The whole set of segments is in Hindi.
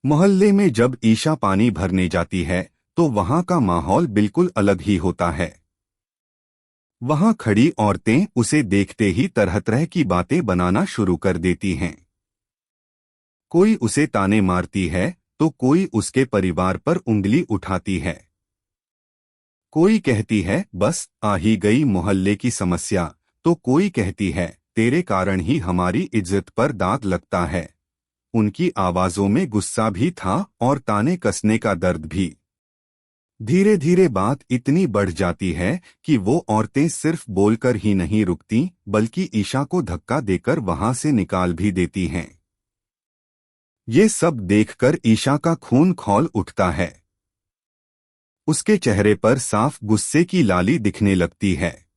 मोहल्ले में जब ईशा पानी भरने जाती है तो वहां का माहौल बिल्कुल अलग ही होता है। वहां खड़ी औरतें उसे देखते ही तरह तरह की बातें बनाना शुरू कर देती हैं। कोई उसे ताने मारती है तो कोई उसके परिवार पर उंगली उठाती है। कोई कहती है बस आ ही गई मोहल्ले की समस्या, तो कोई कहती है तेरे कारण ही हमारी इज्जत पर दाग लगता है। उनकी आवाजों में गुस्सा भी था और ताने कसने का दर्द भी। धीरे धीरे बात इतनी बढ़ जाती है कि वो औरतें सिर्फ बोलकर ही नहीं रुकती बल्कि ईशा को धक्का देकर वहां से निकाल भी देती हैं। ये सब देखकर ईशा का खून खौल उठता है। उसके चेहरे पर साफ गुस्से की लाली दिखने लगती है।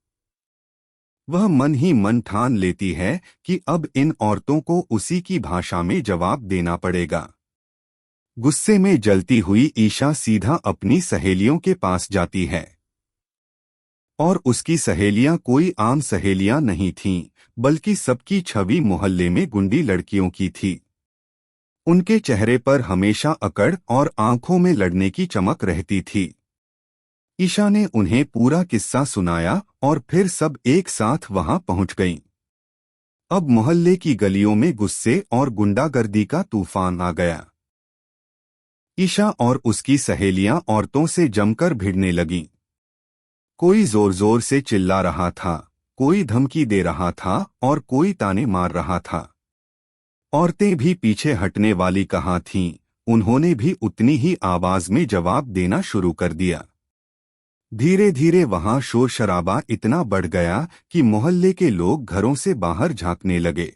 वह मन ही मन ठान लेती है कि अब इन औरतों को उसी की भाषा में जवाब देना पड़ेगा। गुस्से में जलती हुई ईशा सीधा अपनी सहेलियों के पास जाती है। और उसकी सहेलियां कोई आम सहेलियां नहीं थीं, बल्कि सबकी छवि मोहल्ले में गुंडी लड़कियों की थी। उनके चेहरे पर हमेशा अकड़ और आंखों में लड़ने की चमक रहती थी। ईशा ने उन्हें पूरा किस्सा सुनाया और फिर सब एक साथ वहां पहुंच गईं। अब मोहल्ले की गलियों में गुस्से और गुंडागर्दी का तूफान आ गया। ईशा और उसकी सहेलियां औरतों से जमकर भिड़ने लगीं। कोई जोर जोर से चिल्ला रहा था, कोई धमकी दे रहा था और कोई ताने मार रहा था। औरतें भी पीछे हटने वाली कहाँ थीं, उन्होंने भी उतनी ही आवाज में जवाब देना शुरू कर दिया। धीरे धीरे वहां शोर शराबा इतना बढ़ गया कि मोहल्ले के लोग घरों से बाहर झांकने लगे।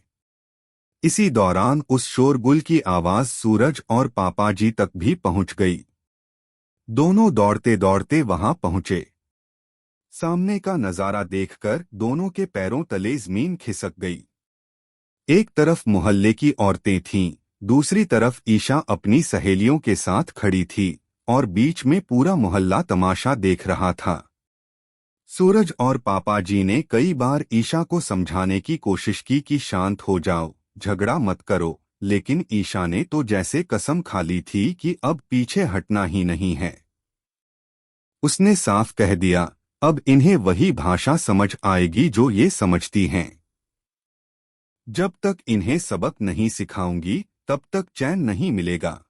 इसी दौरान उस शोरगुल की आवाज सूरज और पापाजी तक भी पहुंच गई। दोनों दौड़ते दौड़ते वहां पहुंचे। सामने का नजारा देखकर दोनों के पैरों तले जमीन खिसक गई। एक तरफ मोहल्ले की औरतें थीं, दूसरी तरफ ईशा अपनी सहेलियों के साथ खड़ी थी और बीच में पूरा मोहल्ला तमाशा देख रहा था। सूरज और पापाजी ने कई बार ईशा को समझाने की कोशिश की कि शांत हो जाओ, झगड़ा मत करो, लेकिन ईशा ने तो जैसे कसम खा ली थी कि अब पीछे हटना ही नहीं है। उसने साफ कह दिया, अब इन्हें वही भाषा समझ आएगी जो ये समझती हैं। जब तक इन्हें सबक नहीं सिखाऊंगी तब तक चैन नहीं मिलेगा।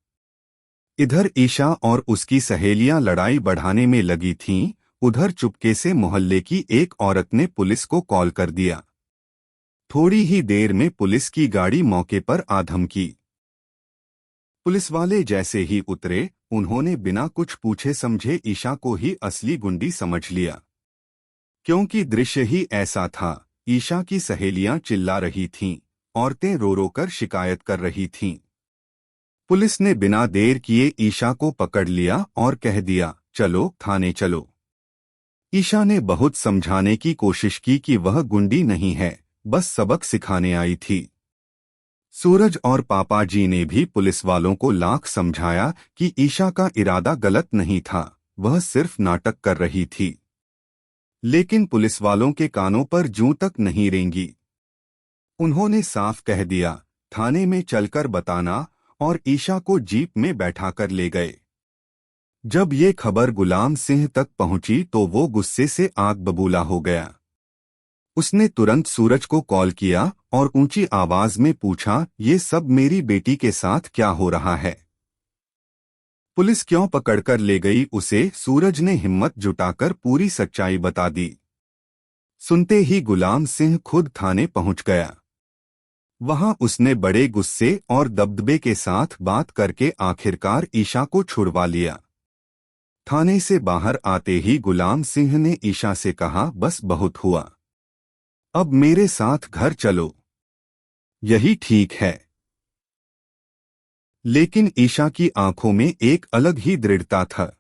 इधर ईशा और उसकी सहेलियां लड़ाई बढ़ाने में लगी थीं, उधर चुपके से मोहल्ले की एक औरत ने पुलिस को कॉल कर दिया। थोड़ी ही देर में पुलिस की गाड़ी मौके पर आ धमकी। पुलिस वाले जैसे ही उतरे, उन्होंने बिना कुछ पूछे समझे ईशा को ही असली गुंडी समझ लिया। क्योंकि दृश्य ही ऐसा था, ईशा की सहेलियां चिल्ला रही थीं, औरतें रो रो कर शिकायत कर रही थीं। पुलिस ने बिना देर किए ईशा को पकड़ लिया और कह दिया, चलो थाने चलो। ईशा ने बहुत समझाने की कोशिश की कि वह गुंडी नहीं है, बस सबक सिखाने आई थी। सूरज और पापाजी ने भी पुलिस वालों को लाख समझाया कि ईशा का इरादा गलत नहीं था, वह सिर्फ नाटक कर रही थी। लेकिन पुलिस वालों के कानों पर जूं तक नहीं रेंगी। उन्होंने साफ कह दिया, थाने में चलकर बताना, और ईशा को जीप में बैठाकर ले गए। जब ये खबर गुलाम सिंह तक पहुंची तो वो गुस्से से आग बबूला हो गया। उसने तुरंत सूरज को कॉल किया और ऊंची आवाज में पूछा, ये सब मेरी बेटी के साथ क्या हो रहा है? पुलिस क्यों पकड़कर ले गई उसे? सूरज ने हिम्मत जुटाकर पूरी सच्चाई बता दी। सुनते ही गुलाम सिंह खुद थाने पहुंच गया। वहां उसने बड़े गुस्से और दबदबे के साथ बात करके आखिरकार ईशा को छुड़वा लिया। थाने से बाहर आते ही गुलाम सिंह ने ईशा से कहा, बस बहुत हुआ, अब मेरे साथ घर चलो, यही ठीक है। लेकिन ईशा की आंखों में एक अलग ही दृढ़ता था।